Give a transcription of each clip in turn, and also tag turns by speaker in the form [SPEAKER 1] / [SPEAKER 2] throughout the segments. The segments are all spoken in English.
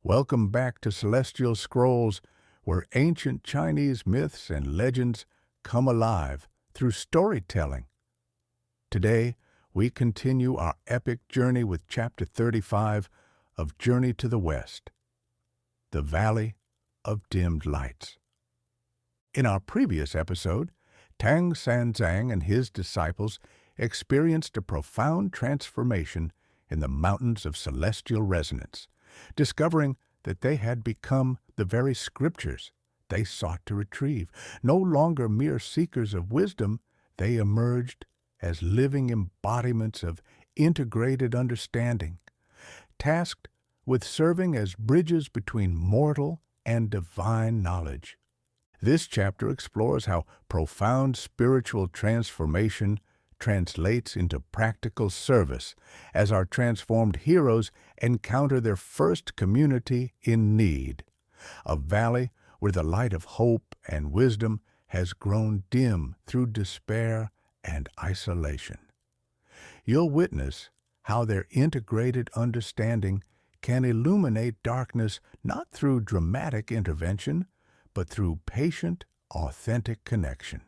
[SPEAKER 1] Welcome back to Celestial Scrolls, where ancient Chinese myths and legends come alive through storytelling. Today, we continue our epic journey with Chapter 35 of Journey to the West, the Valley of Dimmed Lights. In our previous episode, Tang Sanzang and his disciples experienced a profound transformation in the mountains of celestial resonance, discovering that they had become the very scriptures they sought to retrieve. No longer mere seekers of wisdom, they emerged as living embodiments of integrated understanding, tasked with serving as bridges between mortal and divine knowledge. This chapter explores how profound spiritual transformation translates into practical service as our transformed heroes encounter their first community in need, a valley where the light of hope and wisdom has grown dim through despair and isolation. You'll witness how their integrated understanding can illuminate darkness not through dramatic intervention, but through patient, authentic connection.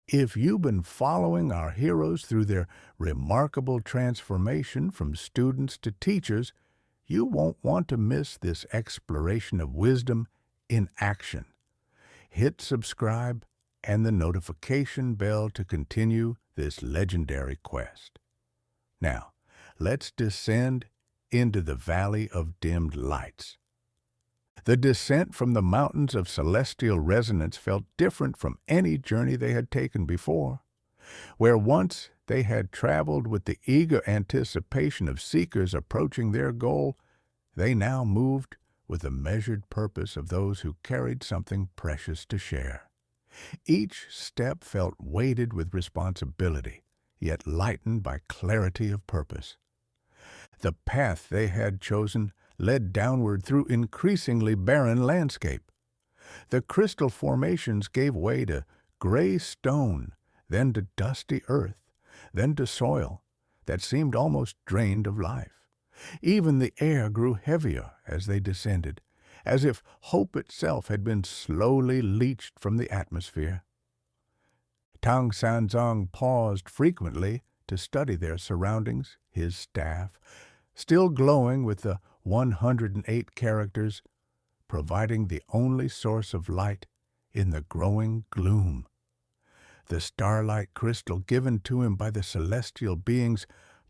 [SPEAKER 1] If you've been following our heroes through their remarkable transformation from students to teachers, you won't want to miss this exploration of wisdom in action. Hit subscribe and the notification bell to continue this legendary quest. Now, let's descend into the Valley of Dimmed Lights. The descent from the mountains of celestial resonance felt different from any journey they had taken before. Where once they had traveled with the eager anticipation of seekers approaching their goal, they now moved with the measured purpose of those who carried something precious to share. Each step felt weighted with responsibility, yet lightened by clarity of purpose. The path they had chosen led downward through increasingly barren landscape. The crystal formations gave way to gray stone, then to dusty earth, then to soil that seemed almost drained of life. Even the air grew heavier as they descended, as if hope itself had been slowly leached from the atmosphere. Tang Sanzang paused frequently to study their surroundings, his staff, still glowing with the 108 characters, providing the only source of light in the growing gloom. The starlight crystal given to him by the celestial beings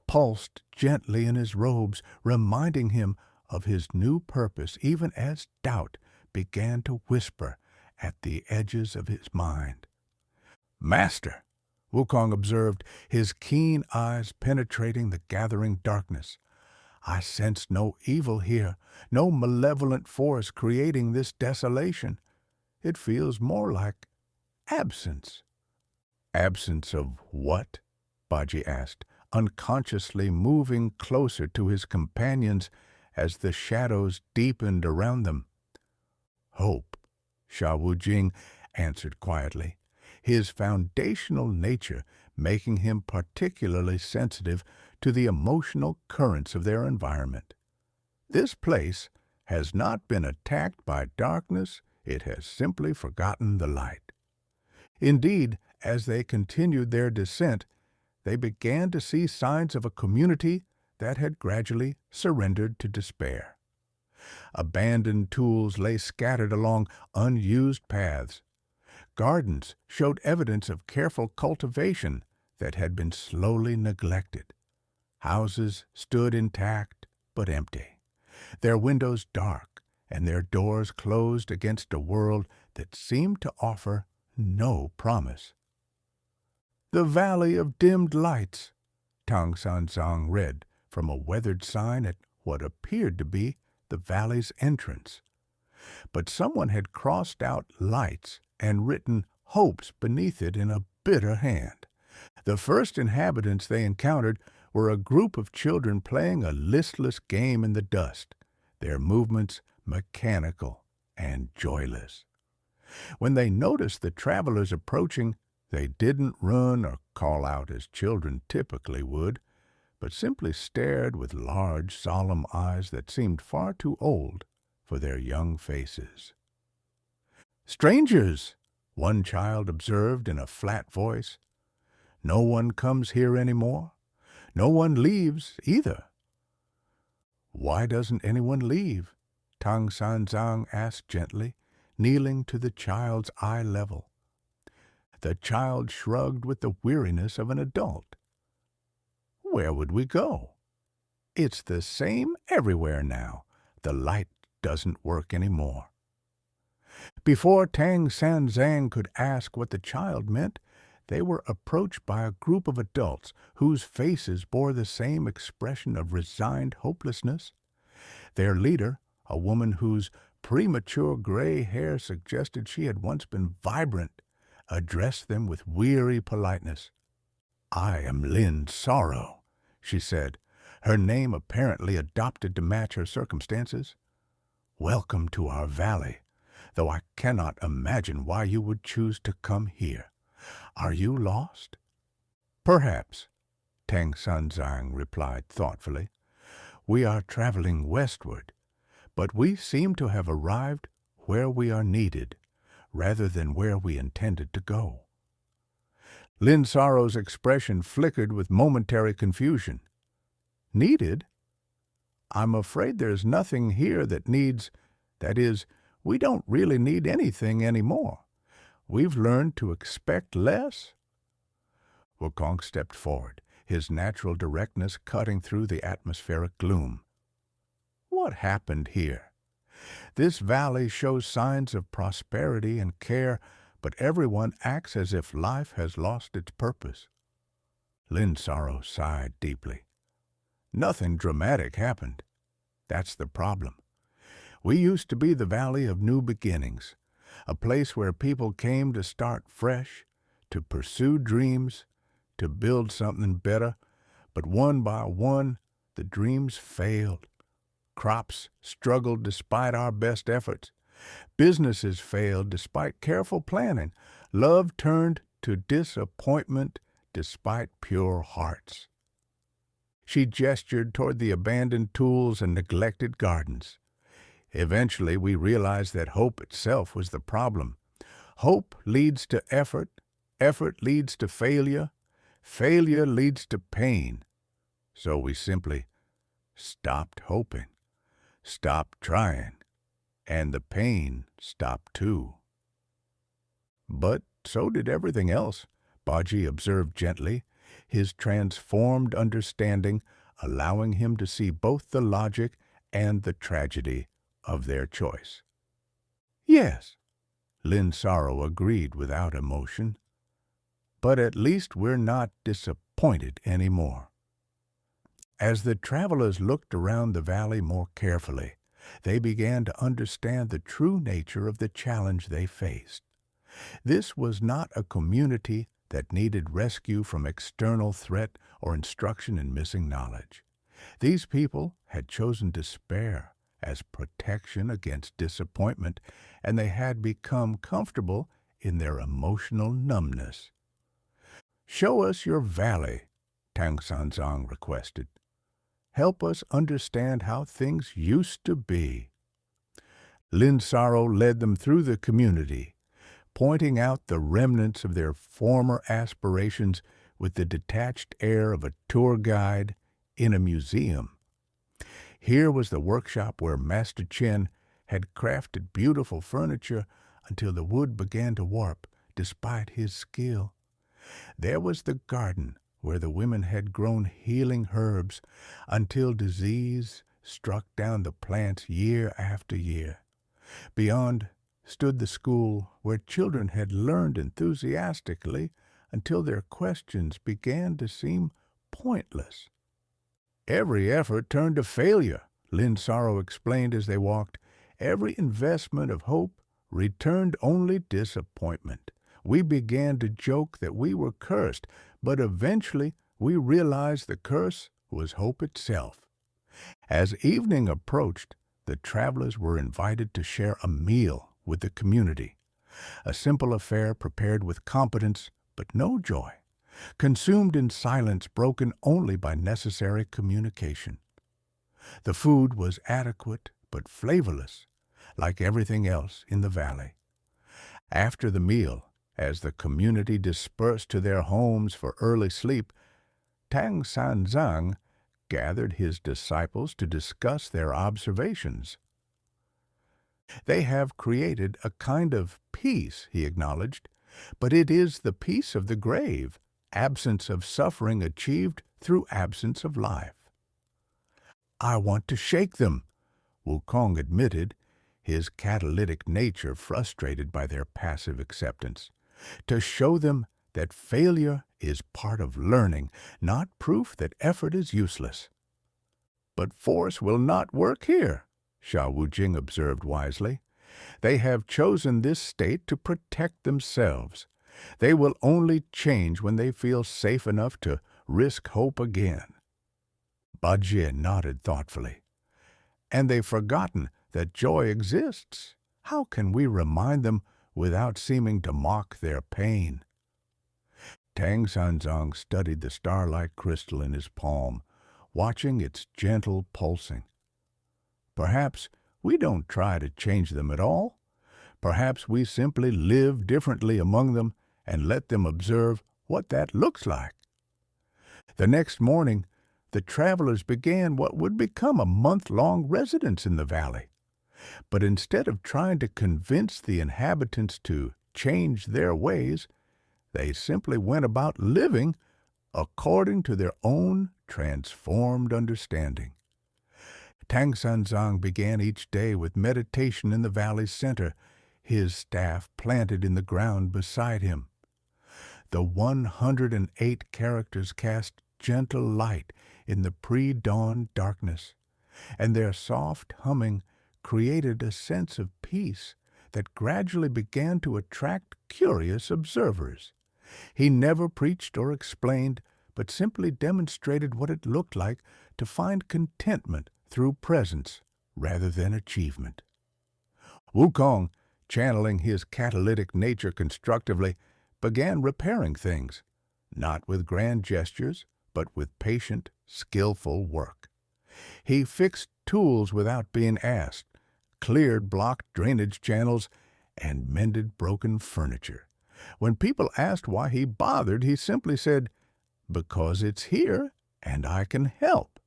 [SPEAKER 1] pulsed gently in his robes, reminding him of his new purpose even as doubt began to whisper at the edges of his mind. "Master," Wukong observed, his keen eyes penetrating the gathering darkness, "I sense no evil here, no malevolent force creating this desolation. It feels more like absence." "Absence of what?" Baji asked, unconsciously moving closer to his companions as the shadows deepened around them. "Hope," Sha Wujing answered quietly, his foundational nature making him particularly sensitive to the emotional currents of their environment. "This place has not been attacked by darkness, it has simply forgotten the light." Indeed, as they continued their descent, they began to see signs of a community that had gradually surrendered to despair. Abandoned tools lay scattered along unused paths. Gardens showed evidence of careful cultivation that had been slowly neglected. Houses stood intact but empty, their windows dark and their doors closed against a world that seemed to offer no promise. "The Valley of Dimmed Lights," Tang Sanzang read from a weathered sign at what appeared to be the valley's entrance. But someone had crossed out lights and written hopes beneath it in a bitter hand. The first inhabitants they encountered were a group of children playing a listless game in the dust, their movements mechanical and joyless. When they noticed the travelers approaching, they didn't run or call out as children typically would, but simply stared with large, solemn eyes that seemed far too old for their young faces. "Strangers," one child observed in a flat voice. "No one comes here anymore. No one leaves either." "Why doesn't anyone leave?" Tang Sanzang asked gently, kneeling to the child's eye level. The child shrugged with the weariness of an adult. "Where would we go? It's the same everywhere now. The light doesn't work anymore." Before Tang Sanzang could ask what the child meant, they were approached by a group of adults whose faces bore the same expression of resigned hopelessness. Their leader, a woman whose premature gray hair suggested she had once been vibrant, addressed them with weary politeness. "I am Lin Sorrow," she said, her name apparently adopted to match her circumstances. "Welcome to our valley, though I cannot imagine why you would choose to come here. Are you lost?" "Perhaps," Tang Sanzang replied thoughtfully. "We are traveling westward, but we seem to have arrived where we are needed, rather than where we intended to go." Lin Sorrow's expression flickered with momentary confusion. "Needed? I'm afraid there's nothing here that is, we don't really need anything anymore. We've learned to expect less." Wukong stepped forward, his natural directness cutting through the atmospheric gloom. "What happened here? This valley shows signs of prosperity and care, but everyone acts as if life has lost its purpose." Lin Sorrow sighed deeply. "Nothing dramatic happened. That's the problem. We used to be the Valley of New Beginnings, a place where people came to start fresh, to pursue dreams, to build something better, but one by one, the dreams failed. Crops struggled despite our best efforts. Businesses failed despite careful planning. Love turned to disappointment despite pure hearts." She gestured toward the abandoned tools and neglected gardens. "Eventually, we realized that hope itself was the problem. Hope leads to effort, effort leads to failure, failure leads to pain. So we simply stopped hoping, stopped trying, and the pain stopped too." "But so did everything else," Baji observed gently, his transformed understanding allowing him to see both the logic and the tragedy of their choice. "Yes," Lin Sorrow agreed without emotion, "but at least we're not disappointed anymore." As the travelers looked around the valley more carefully, they began to understand the true nature of the challenge they faced. This was not a community that needed rescue from external threat or instruction in missing knowledge. These people had chosen despair as protection against disappointment, and they had become comfortable in their emotional numbness. "Show us your valley," Tang Sanzang requested. "Help us understand how things used to be." Lin Sorrow led them through the community, pointing out the remnants of their former aspirations with the detached air of a tour guide in a museum. Here was the workshop where Master Chen had crafted beautiful furniture until the wood began to warp despite his skill. There was the garden where the women had grown healing herbs until disease struck down the plants year after year. Beyond stood the school where children had learned enthusiastically until their questions began to seem pointless. "Every effort turned to failure," Lin Sorrow explained as they walked. "Every investment of hope returned only disappointment. We began to joke that we were cursed, but eventually we realized the curse was hope itself." As evening approached, the travelers were invited to share a meal with the community, a simple affair prepared with competence but no joy, consumed in silence broken only by necessary communication. The food was adequate but flavorless, like everything else in the valley. After the meal, as the community dispersed to their homes for early sleep, Tang Sanzang gathered his disciples to discuss their observations. They have created a kind of peace, he acknowledged, but it is the peace of the grave, absence of suffering achieved through absence of life. I want to shake them, Wukong admitted, his catalytic nature frustrated by their passive acceptance, to show them that failure is part of learning, not proof that effort is useless. But force will not work here, Sha Wujing observed wisely. They have chosen this state to protect themselves. They will only change when they feel safe enough to risk hope again. Bajie nodded thoughtfully. And they've forgotten that joy exists. How can we remind them without seeming to mock their pain? Tang Sanzang studied the starlight crystal in his palm, watching its gentle pulsing. Perhaps we don't try to change them at all. Perhaps we simply live differently among them and let them observe what that looks like. The next morning, the travelers began what would become a month-long residence in the valley. But instead of trying to convince the inhabitants to change their ways, they simply went about living according to their own transformed understanding. Tang Sanzang began each day with meditation in the valley's center, his staff planted in the ground beside him. The 108 characters cast gentle light in the pre-dawn darkness, and their soft humming created a sense of peace that gradually began to attract curious observers. He never preached or explained, but simply demonstrated what it looked like to find contentment through presence rather than achievement. Wukong, channeling his catalytic nature constructively, began repairing things, not with grand gestures, but with patient, skillful work. He fixed tools without being asked, cleared blocked drainage channels, and mended broken furniture. When people asked why he bothered, he simply said, "Because it's here and I can help."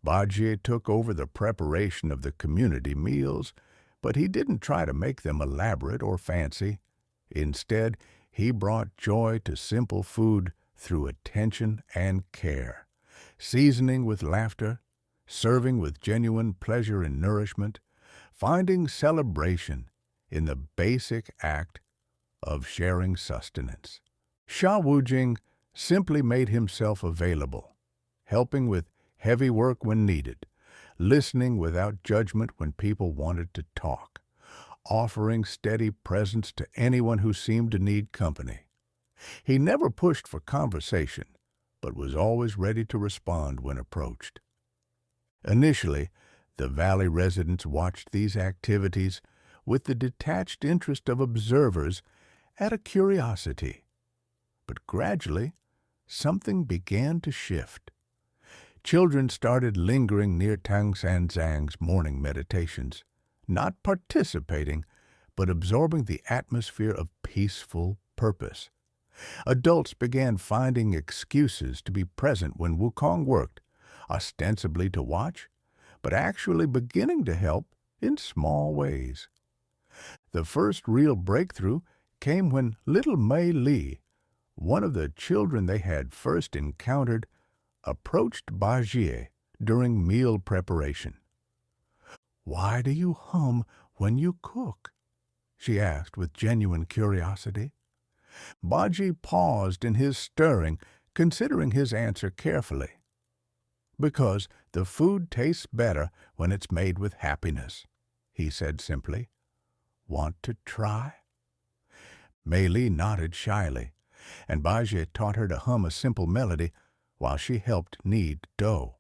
[SPEAKER 1] Bajie took over the preparation of the community meals, but he didn't try to make them elaborate or fancy. Instead, he brought joy to simple food through attention and care, seasoning with laughter, serving with genuine pleasure and nourishment, finding celebration in the basic act of sharing sustenance. Sha Wujing simply made himself available, helping with heavy work when needed, listening without judgment when people wanted to talk, offering steady presence to anyone who seemed to need company. He never pushed for conversation, but was always ready to respond when approached. Initially, the valley residents watched these activities with the detached interest of observers out of curiosity. But gradually, something began to shift. Children started lingering near Tang Sanzang's morning meditations, not participating, but absorbing the atmosphere of peaceful purpose. Adults began finding excuses to be present when Wukong worked, ostensibly to watch, but actually beginning to help in small ways. The first real breakthrough came when little Mei Li, one of the children they had first encountered, approached Bajie during meal preparation. "Why do you hum when you cook?" she asked with genuine curiosity. Bajie paused in his stirring, considering his answer carefully. "Because the food tastes better when it's made with happiness," he said simply. "Want to try?" Mei Li nodded shyly, and Bajie taught her to hum a simple melody while she helped knead dough.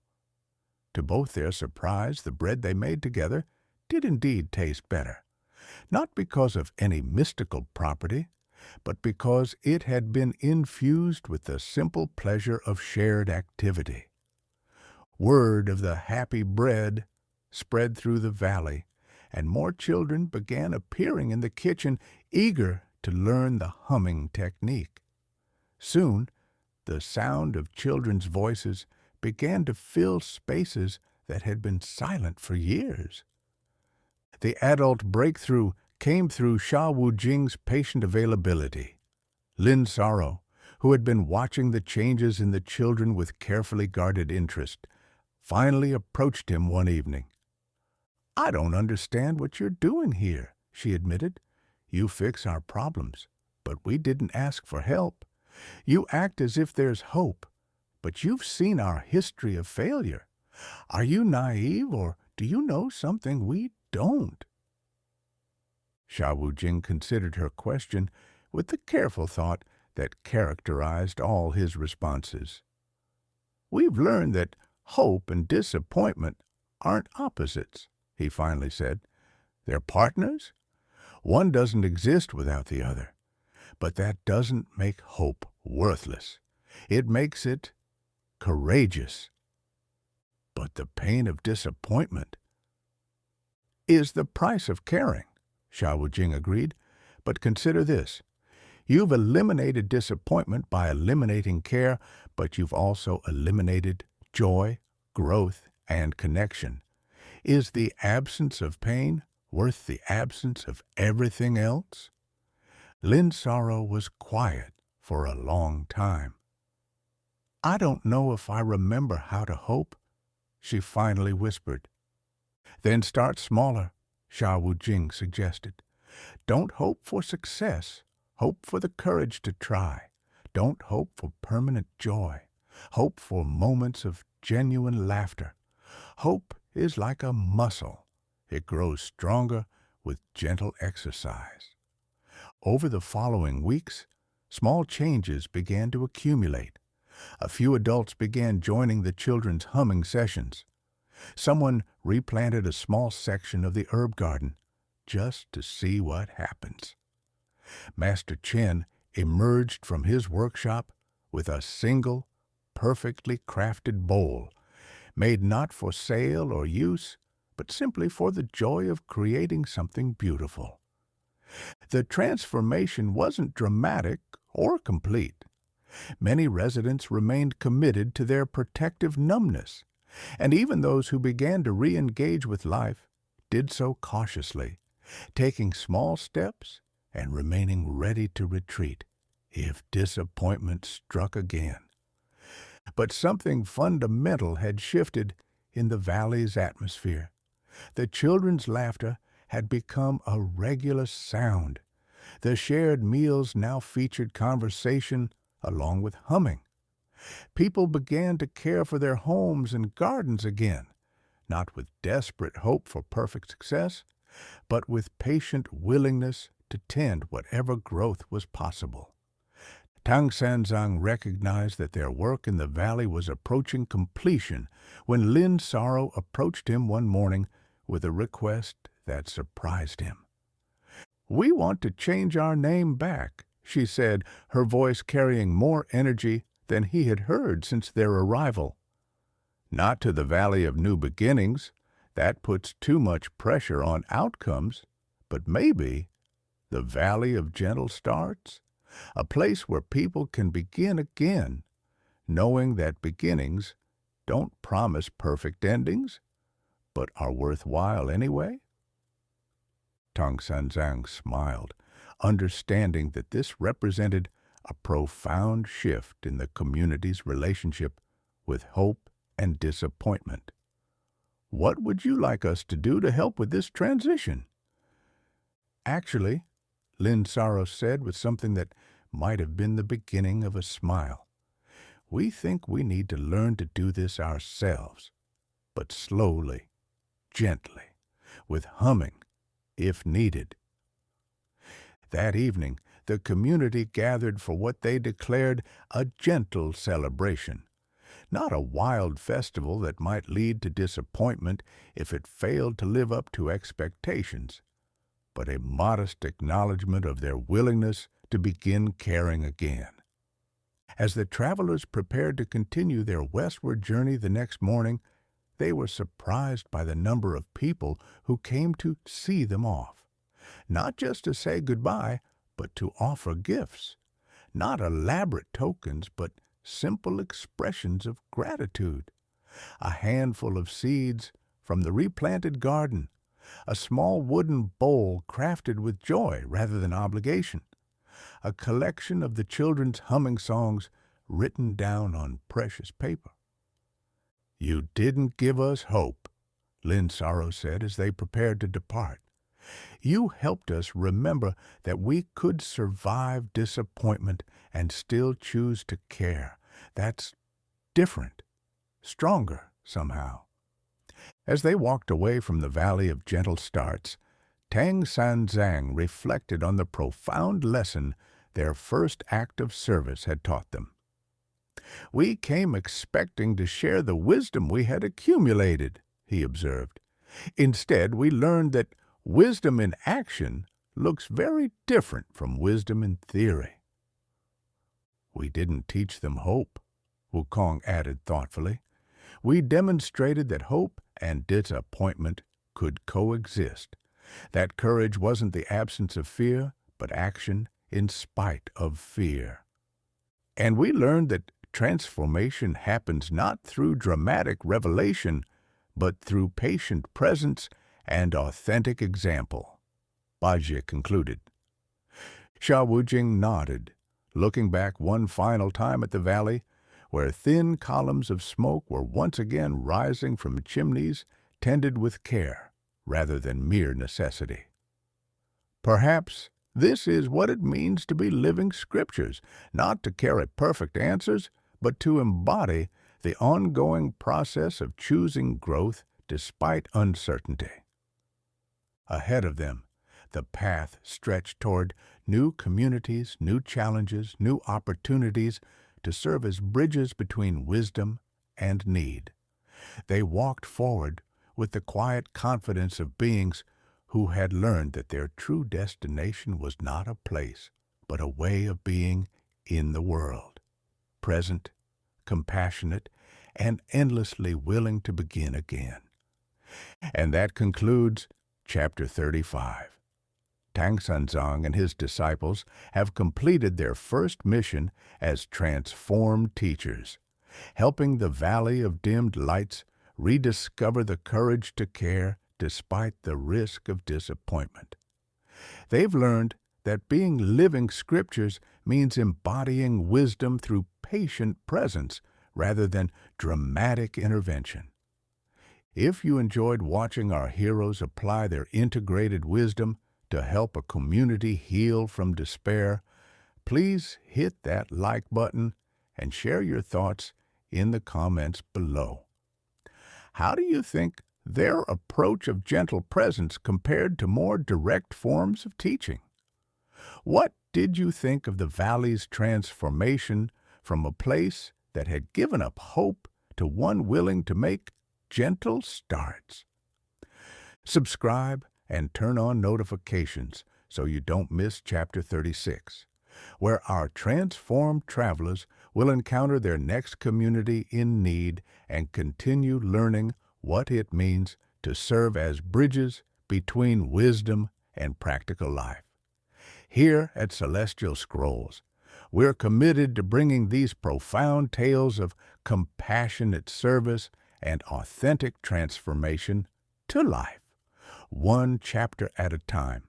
[SPEAKER 1] To both their surprise, the bread they made together did indeed taste better, not because of any mystical property, but because it had been infused with the simple pleasure of shared activity. Word of the happy bread spread through the valley, and more children began appearing in the kitchen, eager to learn the humming technique. Soon, the sound of children's voices began to fill spaces that had been silent for years. The adult breakthrough came through Sha Wujing's patient availability. Lin Saro, who had been watching the changes in the children with carefully guarded interest, finally approached him one evening. "I don't understand what you're doing here," she admitted. "You fix our problems, but we didn't ask for help. You act as if there's hope, but you've seen our history of failure. Are you naive, or do you know something we don't?" Sha Wujing considered her question with the careful thought that characterized all his responses. "We've learned that hope and disappointment aren't opposites," he finally said. "They're partners. One doesn't exist without the other. But that doesn't make hope worthless. It makes it courageous. But the pain of disappointment is the price of caring," Sha Wujing agreed. "But consider this. You've eliminated disappointment by eliminating care, but you've also eliminated joy, growth, and connection. Is the absence of pain worth the absence of everything else?" Lin Saro was quiet for a long time. "I don't know if I remember how to hope," she finally whispered. "Then start smaller," Sha Wujing suggested. "Don't hope for success. Hope for the courage to try. Don't hope for permanent joy. Hope for moments of genuine laughter. Hope is like a muscle. It grows stronger with gentle exercise." Over the following weeks, small changes began to accumulate. A few adults began joining the children's humming sessions. Someone replanted a small section of the herb garden just to see what happens. Master Chen emerged from his workshop with a single, perfectly crafted bowl, made not for sale or use, but simply for the joy of creating something beautiful. The transformation wasn't dramatic or complete. Many residents remained committed to their protective numbness, and even those who began to re-engage with life did so cautiously, taking small steps and remaining ready to retreat if disappointment struck again. But something fundamental had shifted in the valley's atmosphere. The children's laughter had become a regular sound. The shared meals now featured conversation along with humming. People began to care for their homes and gardens again, not with desperate hope for perfect success, but with patient willingness to tend whatever growth was possible. Tang Sanzang recognized that their work in the valley was approaching completion when Lin Saro approached him one morning with a request that surprised him. "We want to change our name back," she said, her voice carrying more energy than he had heard since their arrival. "Not to the Valley of New Beginnings. That puts too much pressure on outcomes. But maybe the Valley of Gentle Starts, a place where people can begin again, knowing that beginnings don't promise perfect endings, but are worthwhile anyway." Tang Sanzang smiled, understanding that this represented a profound shift in the community's relationship with hope and disappointment. "What would you like us to do to help with this transition?" "Actually," Lin Saro said with something that might have been the beginning of a smile, "we think we need to learn to do this ourselves, but slowly, gently, with humming, if needed." That evening, the community gathered for what they declared a gentle celebration, not a wild festival that might lead to disappointment if it failed to live up to expectations, but a modest acknowledgment of their willingness to begin caring again. As the travelers prepared to continue their westward journey the next morning, they were surprised by the number of people who came to see them off. Not just to say goodbye, but to offer gifts. Not elaborate tokens, but simple expressions of gratitude. A handful of seeds from the replanted garden, a small wooden bowl crafted with joy rather than obligation, a collection of the children's humming songs written down on precious paper. "You didn't give us hope," Lynn Sorrow said as they prepared to depart. "You helped us remember that we could survive disappointment and still choose to care. That's different, stronger somehow." As they walked away from the Valley of Gentle Starts, Tang Sanzang reflected on the profound lesson their first act of service had taught them. "We came expecting to share the wisdom we had accumulated," he observed. "Instead, we learned that wisdom in action looks very different from wisdom in theory." "We didn't teach them hope," Wukong added thoughtfully. "We demonstrated that hope and disappointment could coexist, that courage wasn't the absence of fear, but action in spite of fear. And we learned that transformation happens not through dramatic revelation, but through patient presence and authentic example," Bajie concluded. Sha Wujing nodded, looking back one final time at the valley, where thin columns of smoke were once again rising from chimneys tended with care rather than mere necessity. "Perhaps this is what it means to be living scriptures, not to carry perfect answers, but to embody the ongoing process of choosing growth despite uncertainty." Ahead of them, the path stretched toward new communities, new challenges, new opportunities to serve as bridges between wisdom and need. They walked forward with the quiet confidence of beings who had learned that their true destination was not a place, but a way of being in the world, present, compassionate, and endlessly willing to begin again. And that concludes Chapter 35. Tang Sanzang and his disciples have completed their first mission as transformed teachers, helping the Valley of Dimmed Lights rediscover the courage to care despite the risk of disappointment. They've learned that being living scriptures means embodying wisdom through patient presence rather than dramatic intervention. If you enjoyed watching our heroes apply their integrated wisdom to help a community heal from despair, please hit that like button and share your thoughts in the comments below. How do you think their approach of gentle presence compared to more direct forms of teaching? What did you think of the valley's transformation from a place that had given up hope to one willing to make gentle starts? Subscribe and turn on notifications so you don't miss Chapter 36, where our transformed travelers will encounter their next community in need and continue learning what it means to serve as bridges between wisdom and practical life. Here at Celestial Scrolls, we're committed to bringing these profound tales of compassionate service and authentic transformation to life, one chapter at a time.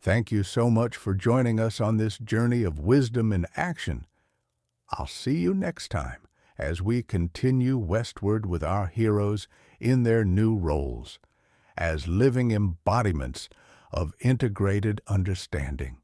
[SPEAKER 1] Thank you so much for joining us on this journey of wisdom in action. I'll see you next time as we continue westward with our heroes in their new roles as living embodiments of integrated understanding.